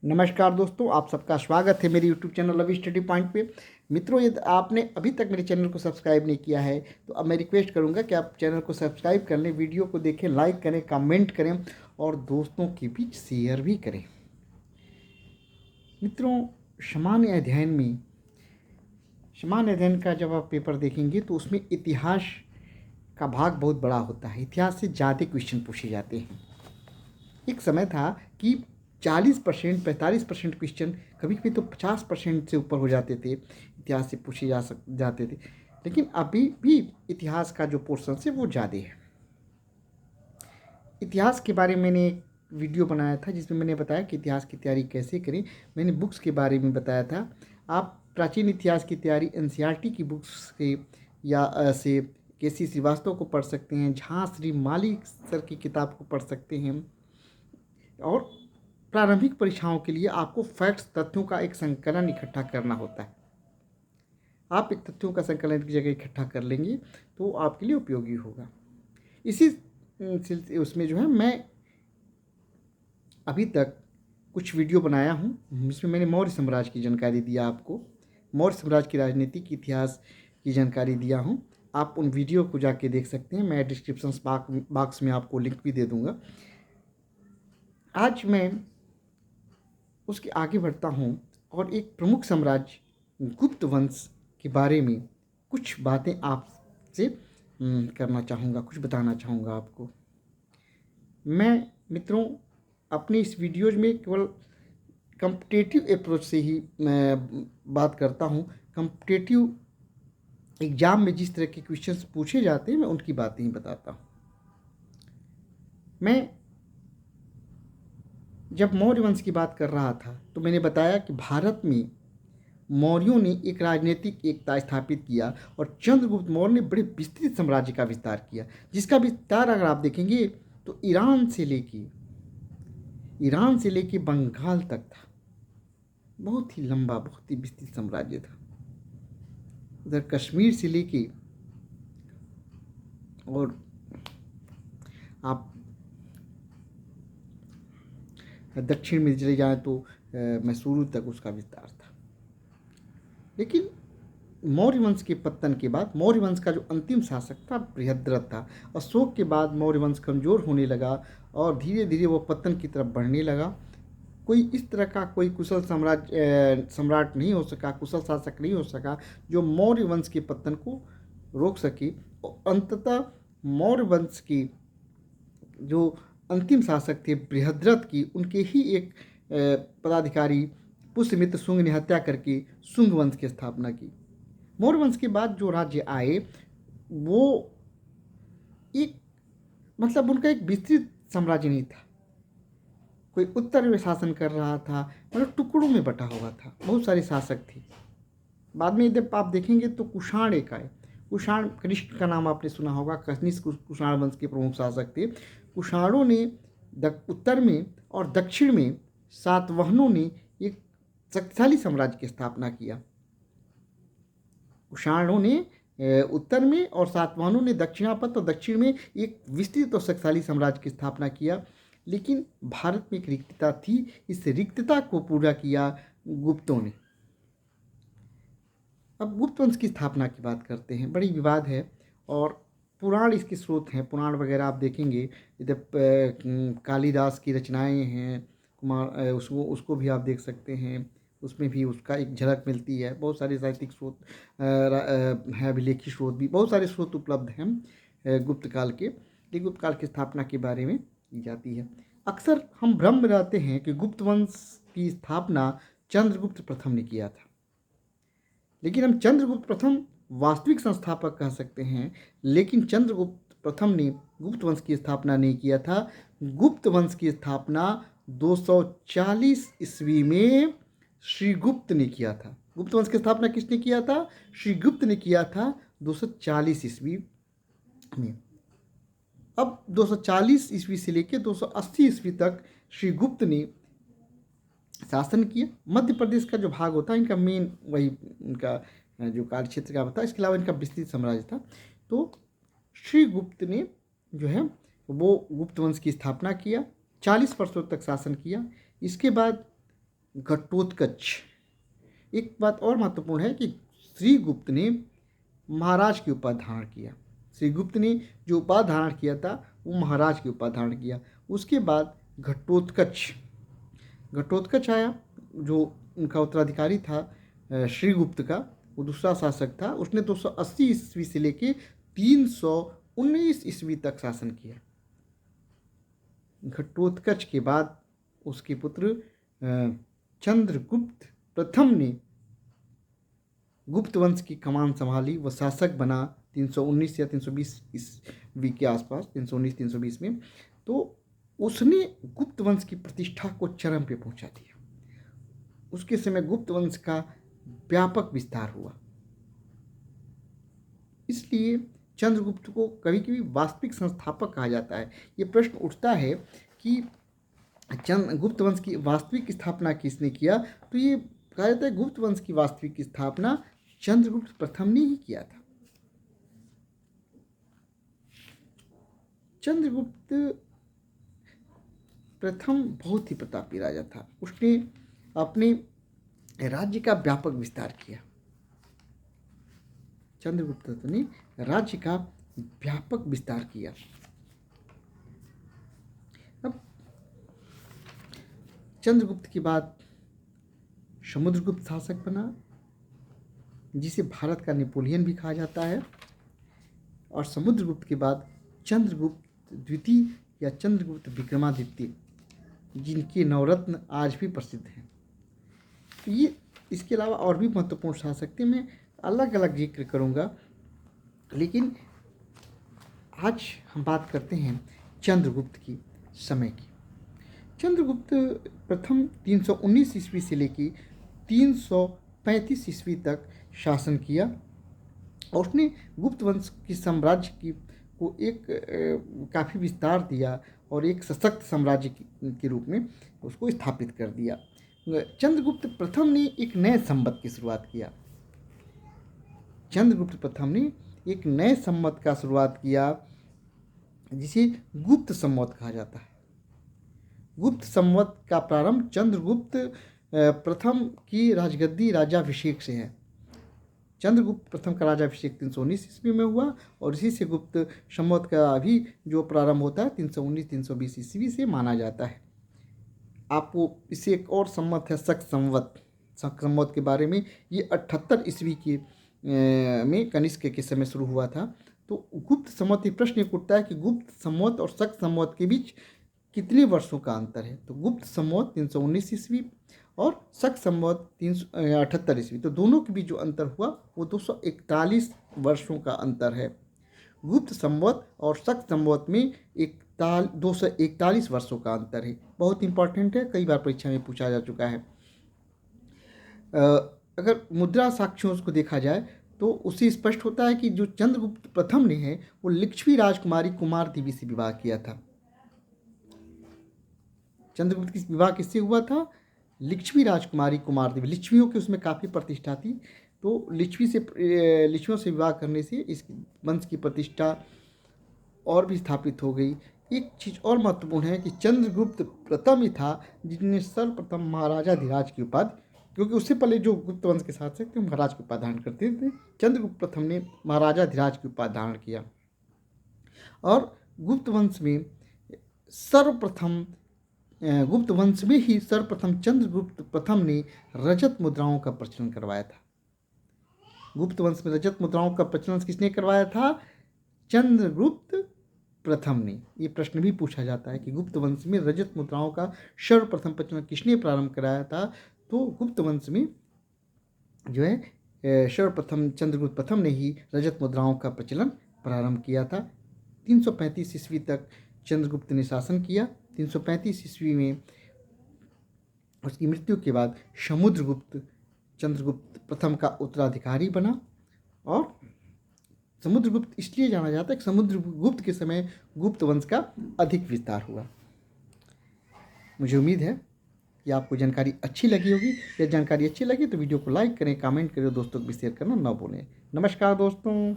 नमस्कार दोस्तों, आप सबका स्वागत है मेरे YouTube चैनल अभी स्टडी पॉइंट पे। मित्रों, यदि आपने अभी तक मेरे चैनल को सब्सक्राइब नहीं किया है तो अब मैं रिक्वेस्ट करूंगा कि आप चैनल को सब्सक्राइब कर लें, वीडियो को देखें, लाइक करें, कमेंट करें और दोस्तों के बीच शेयर भी करें। मित्रों, सामान्य अध्ययन का जब आप पेपर देखेंगे तो उसमें इतिहास का भाग बहुत बड़ा होता है। इतिहास से ज़्यादा क्वेश्चन पूछे जाते हैं। एक समय था कि 40%, 45% क्वेश्चन, कभी कभी तो 50% से ऊपर हो जाते थे, इतिहास से पूछे जाते थे। लेकिन अभी भी इतिहास का जो पोर्शन है वो ज़्यादा है। इतिहास के बारे में मैंने एक वीडियो बनाया था जिसमें मैंने बताया कि इतिहास की तैयारी कैसे करें। मैंने बुक्स के बारे में बताया था। आप प्राचीन इतिहास की तैयारी एनसीईआरटी की बुक्स से या से केसी श्रीवास्तव को पढ़ सकते हैं, जहाँ श्री माली सर की किताब को पढ़ सकते हैं। और प्रारंभिक परीक्षाओं के लिए आपको फैक्ट्स, तथ्यों का एक संकलन इकट्ठा करना होता है। आप एक तथ्यों का संकलन की जगह इकट्ठा कर लेंगे तो आपके लिए उपयोगी होगा। इसी उसमें जो है, मैं अभी तक कुछ वीडियो बनाया हूँ जिसमें मैंने मौर्य साम्राज्य की जानकारी दिया आपको, मौर्य साम्राज्य की राजनीतिक इतिहास की जानकारी दिया हूँ। आप उन वीडियो को जाके देख सकते हैं। मैं डिस्क्रिप्शन बॉक्स में आपको लिंक भी दे दूँगा। आज मैं उसके आगे बढ़ता हूँ और एक प्रमुख साम्राज्य गुप्त वंश के बारे में कुछ बातें आपसे करना चाहूँगा, कुछ बताना चाहूँगा आपको। मैं मित्रों अपनी इस वीडियोज में केवल कम्पिटिटिव अप्रोच से ही मैं बात करता हूँ। कम्पिटिटिव एग्जाम में जिस तरह के क्वेश्चंस पूछे जाते हैं मैं उनकी बातें ही बताता हूँ। मैं जब मौर्य वंश की बात कर रहा था तो मैंने बताया कि भारत में मौर्यों ने एक राजनीतिक एकता स्थापित किया और चंद्रगुप्त मौर्य ने बड़े विस्तृत साम्राज्य का विस्तार किया, जिसका विस्तार अगर आप देखेंगे तो ईरान से लेके बंगाल तक था। बहुत ही लंबा, बहुत ही विस्तृत साम्राज्य था। उधर कश्मीर से लेके और आप दक्षिण में चले जाएं तो मैसूरू तक उसका विस्तार था। लेकिन मौर्य वंश के पतन के बाद मौर्य वंश का जो अंतिम शासक था बृहद्रथ था। अशोक के बाद मौर्य वंश कमज़ोर होने लगा और धीरे धीरे वो पतन की तरफ बढ़ने लगा। कोई इस तरह का कोई कुशल सम्राट नहीं हो सका, कुशल शासक नहीं हो सका जो मौर्य वंश के पतन को रोक सके। और अंततः मौर्य वंश की जो अंतिम शासक थे बृहद्रथ की, उनके ही एक पदाधिकारी पुष्यमित्र शुंग ने हत्या करके शुंग वंश की स्थापना की। मौर्य वंश के बाद जो राज्य आए वो एक मतलब उनका एक विस्तृत साम्राज्य नहीं था। कोई उत्तर में शासन कर रहा था, मतलब टुकड़ों में बटा हुआ था, बहुत सारे शासक थे। बाद में जब आप देखेंगे तो कुषाण एक आए। कुषाण, कनिष्क का नाम आपने सुना होगा। कनिष्क कुषाण वंश के प्रमुख शासक थे। कुषाणों ने उत्तर में और दक्षिण में सातवाहनों ने एक शक्तिशाली साम्राज्य की स्थापना किया। कुषाणों ने उत्तर में और सातवाहनों ने दक्षिणापथ और दक्षिण में एक विस्तृत और शक्तिशाली साम्राज्य की स्थापना किया। लेकिन भारत में एक रिक्तता थी, इस रिक्तता को पूरा किया गुप्तों ने। अब गुप्त वंश की स्थापना की बात करते हैं। बड़ी विवाद है और पुराण इसके स्रोत हैं। पुराण वगैरह आप देखेंगे, इधर कालिदास की रचनाएं हैं, उसको भी आप देख सकते हैं। उसमें भी उसका एक झलक मिलती है। बहुत सारे साहित्यिक स्रोत हैं, अभिलेखी स्रोत भी, बहुत सारे स्रोत उपलब्ध हैं गुप्त काल के। ये गुप्त काल की स्थापना के बारे में की जाती है। अक्सर हम भ्रम में रहते हैं कि गुप्त वंश की स्थापना चंद्रगुप्त प्रथम ने किया था, लेकिन हम चंद्रगुप्त प्रथम वास्तविक संस्थापक कह सकते हैं। लेकिन चंद्रगुप्त प्रथम ने गुप्त वंश की स्थापना नहीं किया था। गुप्त वंश की स्थापना 240 ईस्वी में श्रीगुप्त ने किया था। गुप्त वंश की स्थापना किसने किया था? श्रीगुप्त ने किया था 240 ईस्वी में। अब 240 ईस्वी से लेकर 280 ईस्वी तक श्रीगुप्त ने शासन किया। मध्य प्रदेश का जो भाग होता है, इनका मेन वही इनका जो कार्य क्षेत्र का होता है। इसके अलावा इनका विस्तृत साम्राज्य था। तो श्रीगुप्त ने जो है वो गुप्त वंश की स्थापना किया, 40 वर्षों तक शासन किया। इसके बाद घटोत्कच। एक बात और महत्वपूर्ण है कि श्रीगुप्त ने महाराज की उपाधि धारण किया। श्रीगुप्त ने जो उपाधि धारण किया था वो महाराज की उपाधि धारण किया। उसके बाद घटोत्कच घटोत्कच आया, जो उनका उत्तराधिकारी था श्रीगुप्त का, वो दूसरा शासक था। उसने 280 ईस्वी से लेके 319 ईस्वी तक शासन किया। घटोत्कच के बाद उसके पुत्र चंद्रगुप्त प्रथम ने गुप्त वंश की कमान संभाली। वह शासक बना 319 या 320 ईस्वी के आसपास, 319-320 में। तो उसने गुप्त वंश की प्रतिष्ठा को चरम पे पहुंचा दिया। उसके समय गुप्त वंश का व्यापक विस्तार हुआ। इसलिए चंद्रगुप्त को कभी कभी वास्तविक संस्थापक कहा जाता है। ये प्रश्न उठता है कि गुप्त वंश की वास्तविक स्थापना किसने किया, तो ये कहा जाता है गुप्त वंश की वास्तविक स्थापना चंद्रगुप्त प्रथम ने ही किया था। चंद्रगुप्त प्रथम बहुत ही प्रतापी राजा था। उसने अपने राज्य का व्यापक विस्तार किया। चंद्रगुप्त ने राज्य का व्यापक विस्तार किया। अब चंद्रगुप्त के बाद समुद्रगुप्त शासक बना, जिसे भारत का नेपोलियन भी कहा जाता है। और समुद्रगुप्त के बाद चंद्रगुप्त द्वितीय या चंद्रगुप्त विक्रमादित्य, जिनके नवरत्न आज भी प्रसिद्ध हैं। ये इसके अलावा और भी महत्वपूर्ण शासक थे, मैं अलग अलग जिक्र करूँगा। लेकिन आज हम बात करते हैं चंद्रगुप्त की समय की। चंद्रगुप्त प्रथम 319 ईस्वी से लेकर 335 ईस्वी तक शासन किया और उसने गुप्त वंश की साम्राज्य को एक काफ़ी विस्तार दिया और एक सशक्त साम्राज्य के रूप में उसको स्थापित कर दिया। चंद्रगुप्त प्रथम ने एक नए संवत की शुरुआत किया। चंद्रगुप्त प्रथम ने एक नए संवत का शुरुआत किया, जिसे गुप्त संवत कहा जाता है। गुप्त संवत का प्रारंभ चंद्रगुप्त प्रथम की राजगद्दी राजाभिषेक से है। चंद्रगुप्त प्रथम का राजाभिषेक 319 ईस्वी में हुआ और इसी से गुप्त संवत का भी जो प्रारंभ होता है 319-320 ईस्वी से माना जाता है। आपको इसे एक और संवत है शक संवत। शक संवत के बारे में, ये 78 ईस्वी के में कनिष्क के समय शुरू हुआ था। तो गुप्त संवत, एक प्रश्न उठता है कि गुप्त संवत और शक संवत के बीच कितने वर्षों का अंतर है। तो गुप्त संवत 319 ईस्वी और शक संवत 378 ईस्वी, तो दोनों के बीच जो अंतर हुआ वो 241 वर्षों का अंतर है। गुप्त संवत और शक संवत में 241 वर्षों का अंतर है। बहुत इंपॉर्टेंट है, कई बार परीक्षा में पूछा जा चुका है। अगर मुद्रा साक्ष्यों को देखा जाए तो उससे स्पष्ट होता है कि जो चंद्रगुप्त प्रथम ने है वो लिच्छवी राजकुमारी कुमार देवी से विवाह किया था। चंद्रगुप्त की विवाह किससे हुआ था? लिच्छवी राजकुमारी कुमार देवी। लिच्छवियों की उसमें काफ़ी प्रतिष्ठा थी, तो लिच्छवियों से विवाह करने से इस वंश की प्रतिष्ठा और भी स्थापित हो गई। एक चीज़ और महत्वपूर्ण है कि चंद्रगुप्त प्रथम ही था जिसने सर्वप्रथम महाराजाधिराज की उपाधि, क्योंकि उससे पहले जो गुप्त वंश के शासक थे महाराज की उपाधि धारण करते थे। चंद्रगुप्त प्रथम ने महाराजाधिराज की उपाधि धारण किया और गुप्त वंश में सर्वप्रथम चंद्रगुप्त प्रथम ने रजत मुद्राओं का प्रचलन करवाया था। गुप्त वंश में रजत मुद्राओं का प्रचलन किसने करवाया था? चंद्रगुप्त प्रथम ने। ये प्रश्न भी पूछा जाता है कि गुप्त वंश में रजत मुद्राओं का सर्वप्रथम प्रचलन किसने प्रारंभ कराया था? तो गुप्त वंश में जो है सर्वप्रथम चंद्रगुप्त प्रथम ने ही रजत मुद्राओं का प्रचलन प्रारंभ किया था। 335 ईस्वी तक चंद्रगुप्त ने शासन किया। 335 ईस्वी में उसकी मृत्यु के बाद समुद्रगुप्त चंद्रगुप्त प्रथम का उत्तराधिकारी बना। और समुद्रगुप्त इसलिए जाना जाता है कि समुद्रगुप्त के समय गुप्त वंश का अधिक विस्तार हुआ। मुझे उम्मीद है कि आपको जानकारी अच्छी लगी होगी। यदि जानकारी अच्छी लगी तो वीडियो को लाइक करें, कमेंट करें, दोस्तों को भी शेयर करना ना भूलें। नमस्कार दोस्तों।